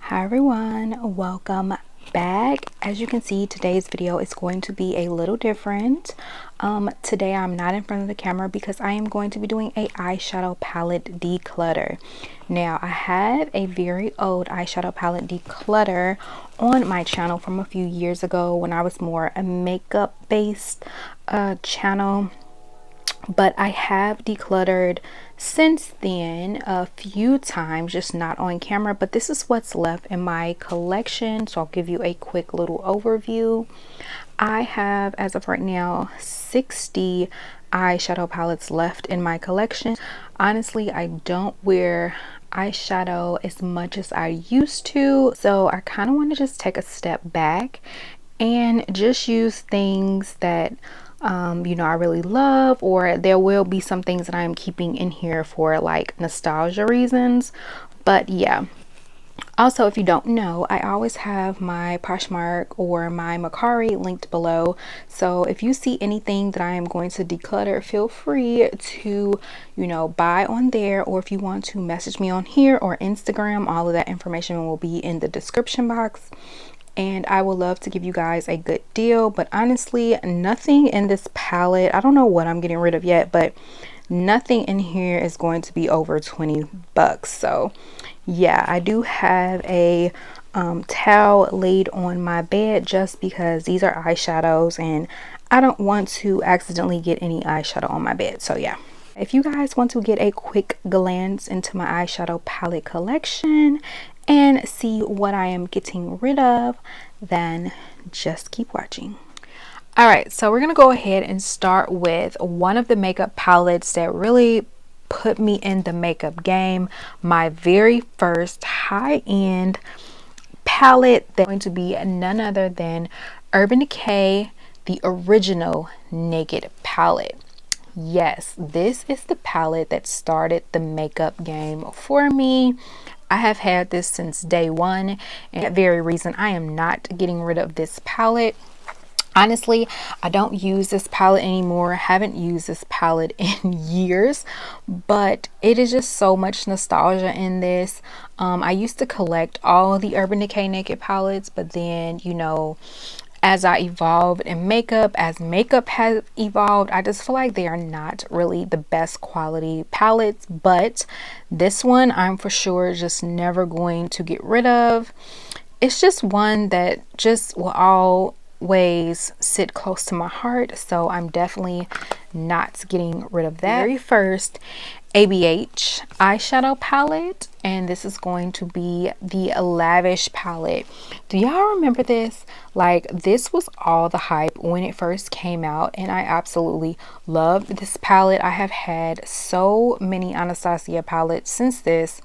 Hi everyone, welcome back. As you can see, today's video is going to be a little different. Today I'm not in front of the camera because I am going to be doing a eyeshadow palette declutter. Now I have a very old eyeshadow palette declutter on my channel from a few years ago when I was more a makeup based channel. But I have decluttered since then a few times, just not on camera. But this is what's left in my collection, so I'll give you a quick little overview. I have, as of right now, 60 eyeshadow palettes left in my collection. Honestly, I don't wear eyeshadow as much as I used to, so I kind of want to just take a step back and just use things that I really love, or there will be some things that I am keeping in here for like nostalgia reasons. But yeah, also, if you don't know, I always have my Poshmark or my Mercari linked below. So if you see anything that I am going to declutter, feel free to, buy on there. Or if you want to message me on here or Instagram, all of that information will be in the description box. And I would love to give you guys a good deal. But honestly, nothing in this palette, I don't know what I'm getting rid of yet, but nothing in here is going to be over 20 bucks. So yeah, I do have a towel laid on my bed just because these are eyeshadows and I don't want to accidentally get any eyeshadow on my bed. So yeah, if you guys want to get a quick glance into my eyeshadow palette collection and see what I am getting rid of, then just keep watching. All right, so we're gonna go ahead and start with one of the makeup palettes that really put me in the makeup game. My very first high-end palette that's going to be none other than Urban Decay, the original Naked palette. Yes, this is the palette that started the makeup game for me. I have had this since day one, and that very reason I am not getting rid of this palette. Honestly, I don't use this palette anymore. I haven't used this palette in years, but it is just so much nostalgia in this. I used to collect all the Urban Decay Naked palettes, but then, as I evolved in makeup, as makeup has evolved, I just feel like they are not really the best quality palettes. But this one, I'm for sure just never going to get rid of. It's just one that just will always sit close to my heart, so I'm definitely not getting rid of that. Very first ABH eyeshadow palette, and this is going to be the Lavish palette. Do y'all remember this? Like, this was all the hype when it first came out, and I absolutely loved this palette. I have had so many Anastasia palettes since this,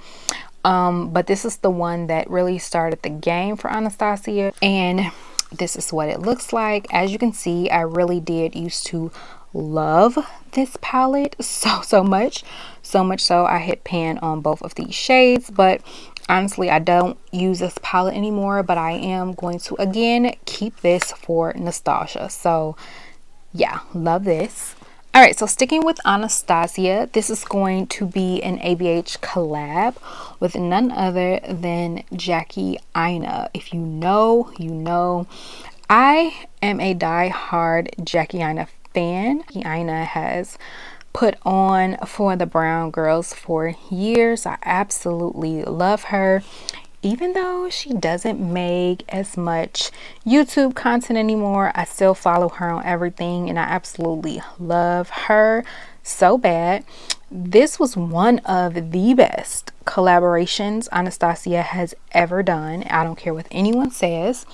but this is the one that really started the game for Anastasia, and this is what it looks like. As you can see, I really did used to love this palette so much so I hit pan on both of these shades. But honestly, I don't use this palette anymore, but I am going to again keep this for nostalgia. So yeah, love this. All right, so sticking with Anastasia, this is going to be an ABH collab with none other than Jackie Aina. If you know, you know. I am a die-hard Jackie Aina fan. Jackie Aina has put on for the brown girls for years. I absolutely love her. Even though she doesn't make as much YouTube content anymore, I still follow her on everything and I absolutely love her so bad. This was one of the best collaborations Anastasia has ever done. I don't care what anyone says.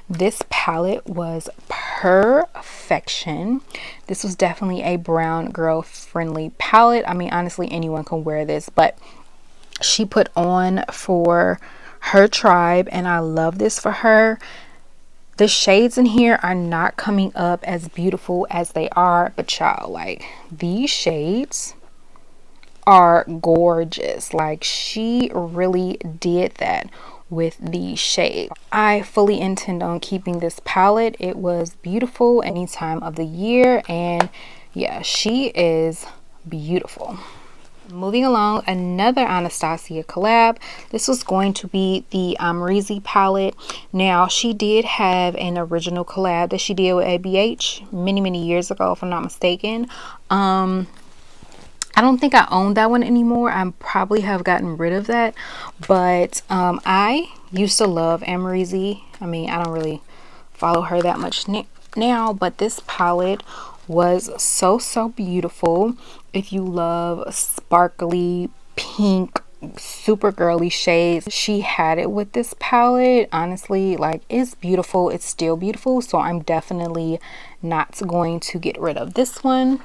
This palette was perfection. This was definitely a brown girl friendly palette. I mean, honestly, anyone can wear this, but she put on for her tribe, and I love this for her. The shades in here are not coming up as beautiful as they are, but y'all, like, these shades are gorgeous. Like, she really did that with the shade. I fully intend on keeping this palette. It was beautiful any time of the year, and yeah, she is beautiful. Moving along, another Anastasia collab. This was going to be the Amrezy palette. Now, she did have an original collab that she did with ABH many years ago, if I'm not mistaken. I don't think I own that one anymore. I probably have gotten rid of that. But I used to love Amrezy. I mean, I don't really follow her that much now, but this palette was so beautiful. If you love sparkly pink super girly shades, she had it with this palette. Honestly, like, it's beautiful. It's still beautiful, so I'm definitely not going to get rid of this one.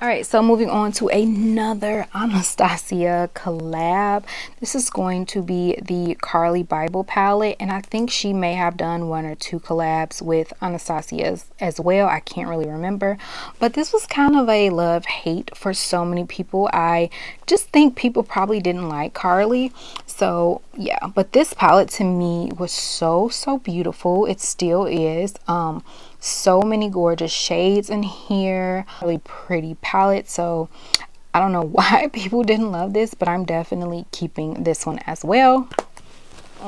All right, so moving on to another Anastasia collab. This is going to be the Carly Bible palette, and I think she may have done 1 or 2 collabs with Anastasia as well. I can't really remember, but this was kind of a love-hate for so many people. I just think people probably didn't like Carly, so yeah. But this palette to me was so beautiful. It still is. So many gorgeous shades in here, really pretty palette. So I don't know why people didn't love this, but I'm definitely keeping this one as well.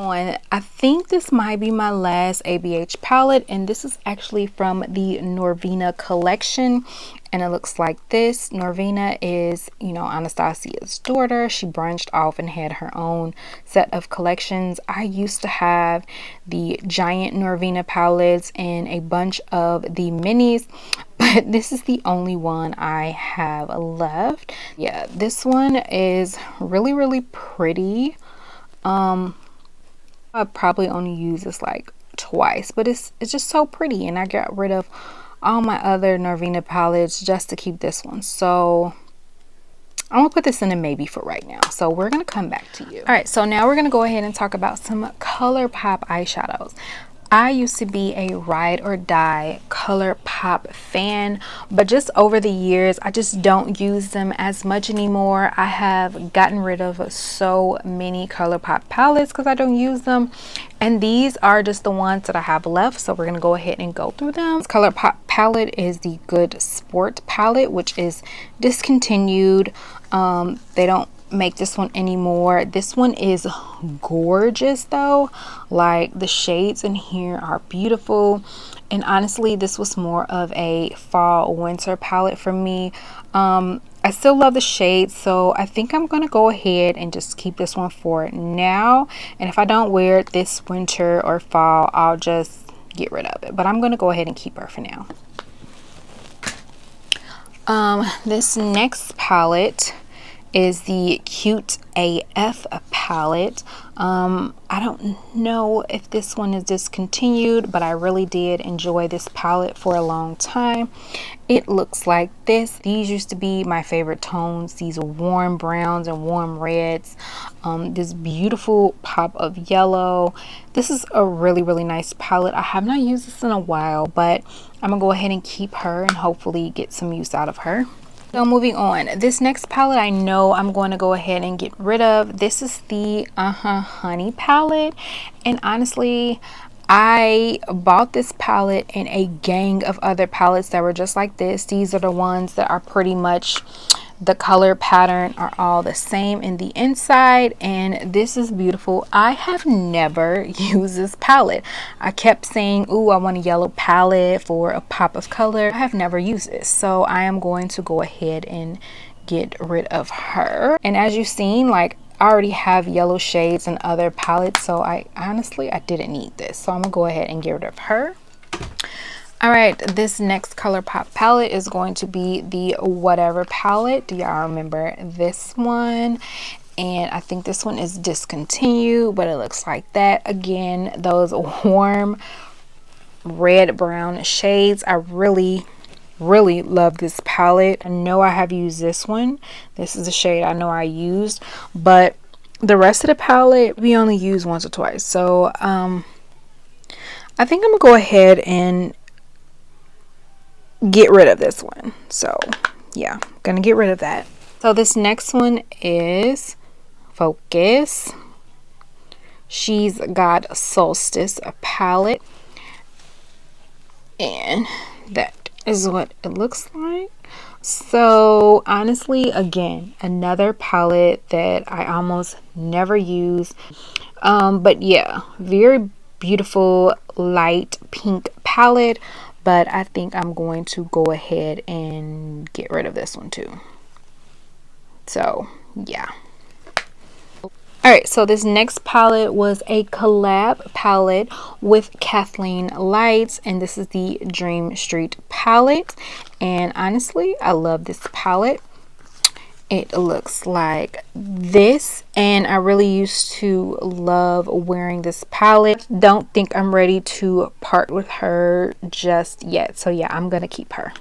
I think this might be my last ABH palette, and this is actually from the Norvina collection, and it looks like this. Norvina is, you know, Anastasia's daughter. She branched off and had her own set of collections. I used to have the giant Norvina palettes and a bunch of the minis, but this is the only one I have left. Yeah, this one is really pretty. I probably only use this like twice, but it's just so pretty, and I got rid of all my other Norvina palettes just to keep this one. So I'm gonna put this in a maybe for right now. So we're gonna come back to you. All right, so now we're gonna go ahead and talk about some ColourPop eyeshadows. I used to be a ride or die ColourPop fan, but just over the years I just don't use them as much anymore. I have gotten rid of so many ColourPop palettes because I don't use them, and these are just the ones that I have left. So we're gonna go ahead and go through them. This ColourPop palette is the Good Sport palette, which is discontinued. They don't make this one anymore. This one is gorgeous though. Like, the shades in here are beautiful, and honestly this was more of a fall winter palette for me. I still love the shades, so I think I'm gonna go ahead and just keep this one for now, and if I don't wear it this winter or fall, I'll just get rid of it, but I'm gonna go ahead and keep her for now. This next palette is the Cute AF palette. I don't know if this one is discontinued, but I really did enjoy this palette for a long time. It looks like this. These used to be my favorite tones, these warm browns and warm reds. This beautiful pop of yellow. This is a really nice palette. I have not used this in a while, but I'm gonna go ahead and keep her and hopefully get some use out of her. So moving on, this next palette I know I'm going to go ahead and get rid of. This is the Honey palette, and honestly I bought this palette and a gang of other palettes that were just like this. These are the ones that are pretty much, the color pattern are all the same in the inside, and this is beautiful. I have never used this palette. I kept saying, ooh, I want a yellow palette for a pop of color. I have never used this, so I am going to go ahead and get rid of her. And as you've seen, like, I already have yellow shades and other palettes, so I honestly didn't need this, so I'm gonna go ahead and get rid of her. All right, this next ColourPop palette is going to be the Whatever palette. Do y'all remember this one? And I think this one is discontinued, but it looks like that. Again, those warm red brown shades. I really love this palette. I know I have used this one. This is a shade I know I used, but the rest of the palette we only use once or twice. So I think I'm gonna go ahead and get rid of this one. So yeah, I'm gonna get rid of that. So this next one is Focus. She's got Solstice palette, and that is what it looks like. So honestly, again, another palette that I almost never use. But yeah, very beautiful light pink palette, but I think I'm going to go ahead and get rid of this one too. So yeah. Alright, so this next palette was a collab palette with Kathleen Lights, and this is the Dream Street palette. And honestly, I love this palette. It looks like this, and I really used to love wearing this palette. Don't think I'm ready to part with her just yet, so yeah, I'm gonna keep her.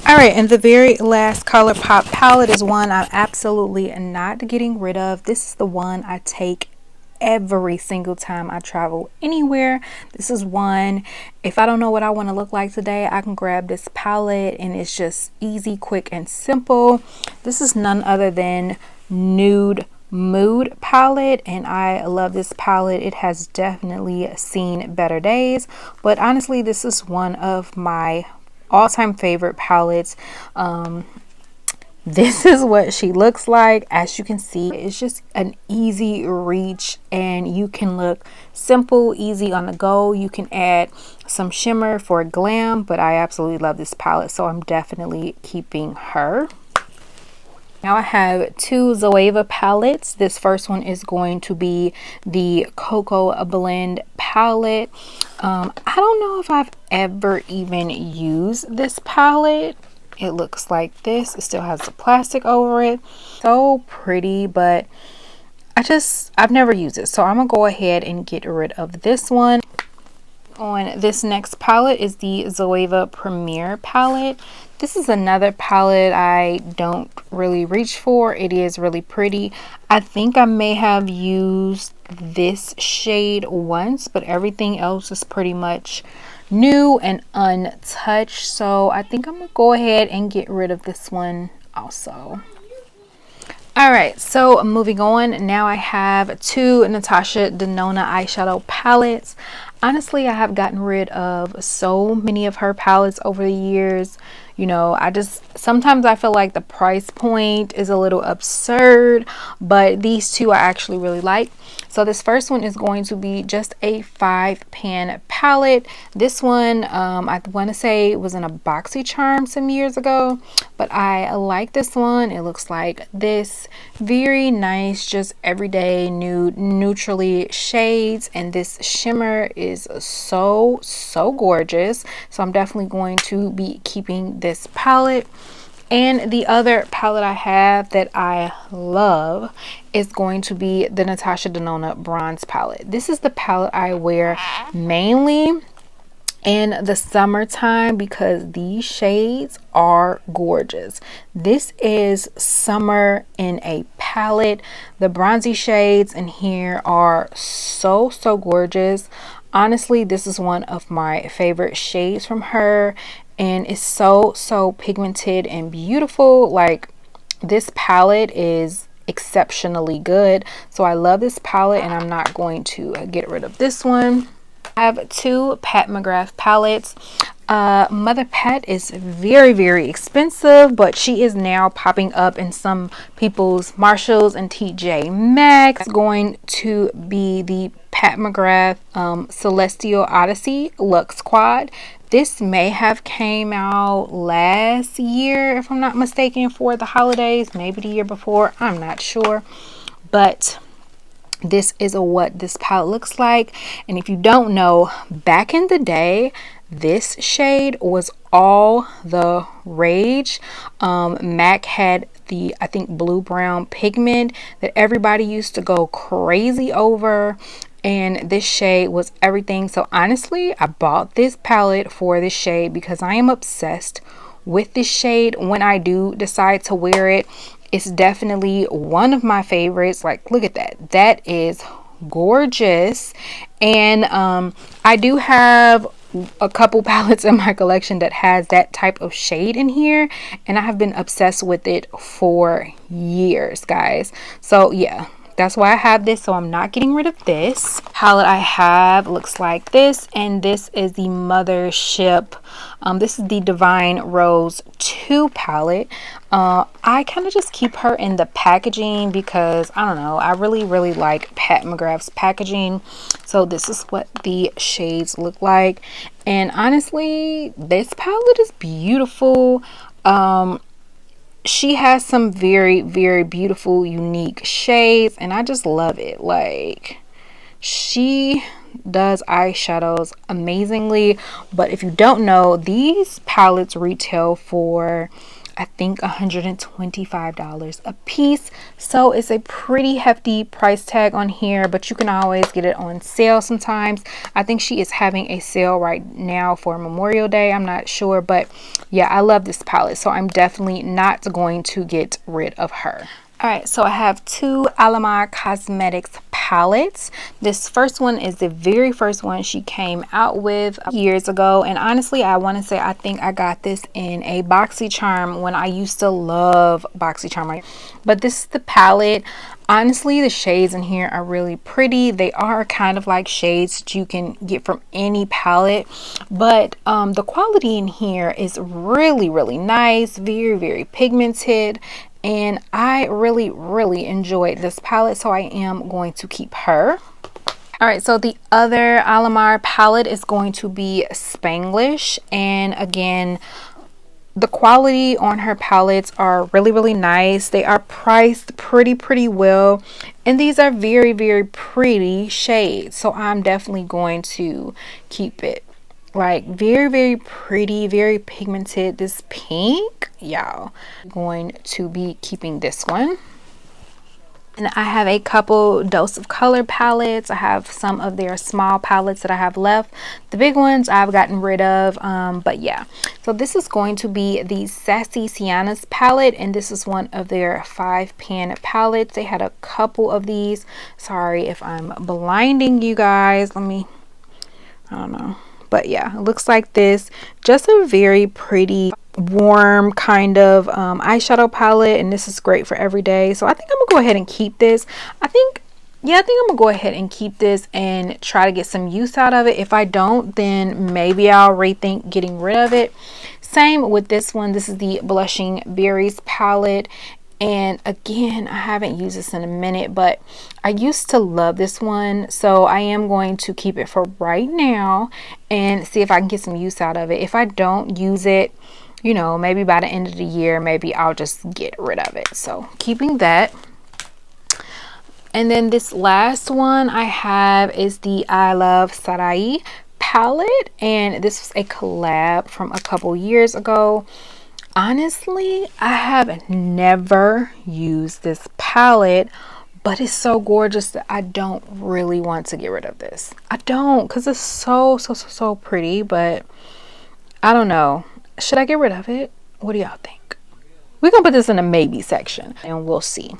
All right, and the very last ColourPop palette is one I'm absolutely not getting rid of. This is the one I take every single time I travel anywhere. This is one, if I don't know what I want to look like today, I can grab this palette and it's just easy, quick, and simple. This is none other than Nude Mood palette, and I love this palette. It has definitely seen better days, but honestly, this is one of my all-time favorite palettes. This is what she looks like. As you can see, it's just an easy reach, and you can look simple, easy on the go. You can add some shimmer for glam, but I absolutely love this palette, so I'm definitely keeping her. Now I have two Zoeva palettes. This first one is going to be the Cocoa Blend palette. I don't know if I've ever even used this palette. It looks like this. It still has the plastic over it. So pretty, but I've never used it. So I'm gonna go ahead and get rid of this one. On this next palette is the Zoeva Premier palette. This is another palette I don't really reach for. It is really pretty. I think I may have used this shade once, but everything else is pretty much new and untouched. So I think I'm gonna go ahead and get rid of this one also. Alright, so moving on, now I have two Natasha Denona eyeshadow palettes. Honestly, I have gotten rid of so many of her palettes over the years. You know, sometimes I feel like the price point is a little absurd, but these two I actually really like. So this first one is going to be just a 5-pan palette. This one, I want to say it was in a BoxyCharm some years ago, but I like this one. It looks like this. Very nice, just everyday nude, neutrally shades, and this shimmer is so gorgeous. So I'm definitely going to be keeping this palette. And the other palette I have that I love is going to be the Natasha Denona Bronze palette. This is the palette I wear mainly in the summertime because these shades are gorgeous. This is summer in a palette. The bronzy shades in here are so gorgeous. Honestly, this is one of my favorite shades from her, and it's so pigmented and beautiful. Like, this palette is exceptionally good, so I love this palette, and I'm not going to get rid of this one. I have two Pat McGrath palettes. Mother Pat is very expensive, but she is now popping up in some people's Marshalls and TJ Maxx. It's going to be the Pat McGrath Celestial Odyssey Luxe Quad. This may have came out last year, if I'm not mistaken, for the holidays, maybe the year before, I'm not sure, but this is what this palette looks like. And if you don't know, back in the day, this shade was all the rage. MAC had the, I think, blue brown pigment that everybody used to go crazy over, and this shade was everything. So honestly, I bought this palette for this shade because I am obsessed with this shade. When I do decide to wear it, it's definitely one of my favorites. Like, look at that. That is gorgeous. And I do have a couple palettes in my collection that has that type of shade in here, and I have been obsessed with it for years, guys. So yeah, That's why I have this, so I'm not getting rid of this. Palette I have looks like this, and this is the Mothership. This is the Divine Rose 2 palette. I kind of just keep her in the packaging because I don't know, I really like Pat McGrath's packaging. So this is what the shades look like, and honestly this palette is beautiful. She has some very beautiful unique shades, and I just love it. Like, she does eyeshadows amazingly. But if you don't know, these palettes retail for I think $125 a piece, so it's a pretty hefty price tag on here, but you can always get it on sale sometimes. I think she is having a sale right now for Memorial Day, I'm not sure, but yeah, I love this palette, so I'm definitely not going to get rid of her. All right, so I have two Alamar Cosmetics palettes. This first one is the very first one she came out with years ago, and honestly I want to say I think I got this in a BoxyCharm when I used to love BoxyCharm. But this is the palette. Honestly, the shades in here are really pretty. They are kind of like shades that you can get from any palette, but the quality in here is really nice, very pigmented, and I really enjoyed this palette, so I am going to keep her. All right, so the other Alamar palette is going to be Spanglish, and again, the quality on her palettes are really nice. They are priced pretty well, and these are very pretty shades, so I'm definitely going to keep it. Like, very pretty, very pigmented. This pink, y'all, going to be keeping this one. And I have a couple Dose of Color palettes. I have some of their small palettes that I have left. The big ones I've gotten rid of, but yeah. So this is going to be the Sassy Sienna's palette, and this is one of their 5-pan palettes. They had a couple of these. Sorry if I'm blinding you guys. I don't know. But yeah, it looks like this. Just a very pretty, warm kind of eyeshadow palette, and this is great for every day. So I think I'm gonna go ahead and keep this. I think I'm gonna go ahead and keep this and try to get some use out of it. If I don't, then maybe I'll rethink getting rid of it. Same with this one. This is the Blushing Berries palette, and again, I haven't used this in a minute, but I used to love this one, so I am going to keep it for right now and see if I can get some use out of it. If I don't use it, you know, maybe by the end of the year, maybe I'll just get rid of it. So keeping that. And then this last one I have is the I Love Sarai palette, and this was a collab from a couple years ago. Honestly, I have never used this palette, but it's so gorgeous that I don't really want to get rid of this. I don't, because it's so pretty, but I don't know. Should I get rid of it? What do y'all think? We're gonna put this in the maybe section and we'll see.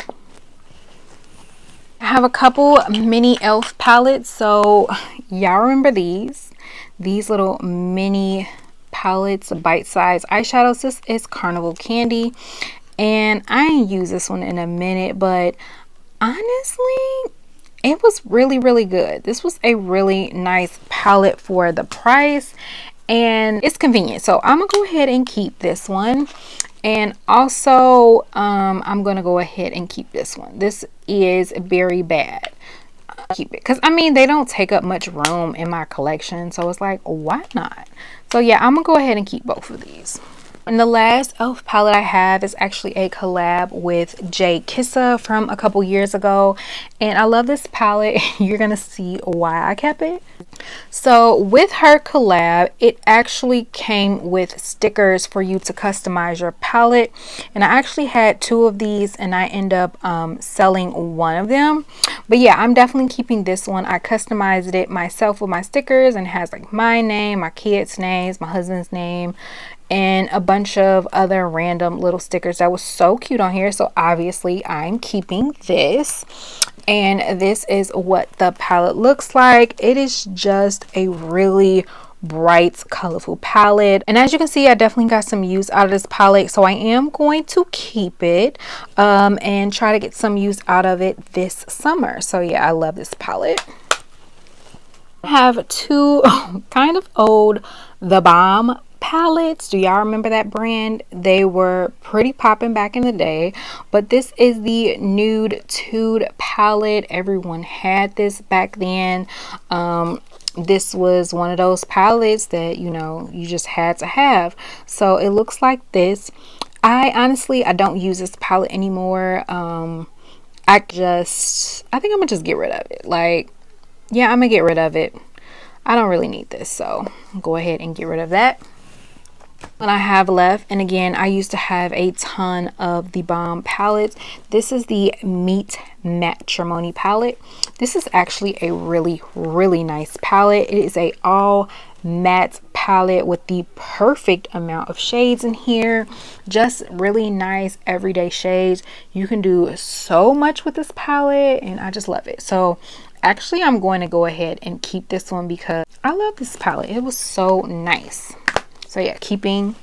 I have a couple mini e.l.f. palettes, so y'all remember these little mini palettes, bite-sized eyeshadows. This is Carnival Candy, and I ain't used this one in a minute, but honestly it was really good. This was a really nice palette for the price, and it's convenient, so I'm gonna go ahead and keep this one. And also I'm gonna go ahead and keep this one. This is Very Bad. Keep it, because I mean, they don't take up much room in my collection, so it's like, why not? So yeah, I'm gonna go ahead and keep both of these. And the last e.l.f. palette I have is actually a collab with Jay Kissa from a couple years ago, and I love this palette. You're gonna see why I kept it. So with her collab, it actually came with stickers for you to customize your palette, and I actually had 2 of these, and I end up selling one of them. But yeah, I'm definitely keeping this one. I customized it myself with my stickers, and it has like my name, my kids' names, my husband's name, and a bunch of other random little stickers that was so cute on here. So obviously I'm keeping this, and this is what the palette looks like. It is just a really bright, colorful palette. And as you can see, I definitely got some use out of this palette, so I am going to keep it and try to get some use out of it this summer. So yeah, I love this palette. I have two kind of old The Balm palettes. Do y'all remember that brand? They were pretty popping back in the day, but this is the Nude Tude palette. Everyone had this back then. This was one of those palettes that, you know, you just had to have. So it looks like this. I honestly don't use this palette anymore. I think I'm gonna just get rid of it. Like, yeah, I'm gonna get rid of it. I don't really need this, so go ahead and get rid of that. What I have left, and again, I used to have a ton of the Balm palettes. This is the Meet Matrimony palette. This is actually a really nice palette. It is a all matte palette with the perfect amount of shades in here. Just really nice everyday shades. You can do so much with this palette, and I just love it. So actually, I'm going to go ahead and keep this one because I love this palette. It was so nice. So yeah, keeping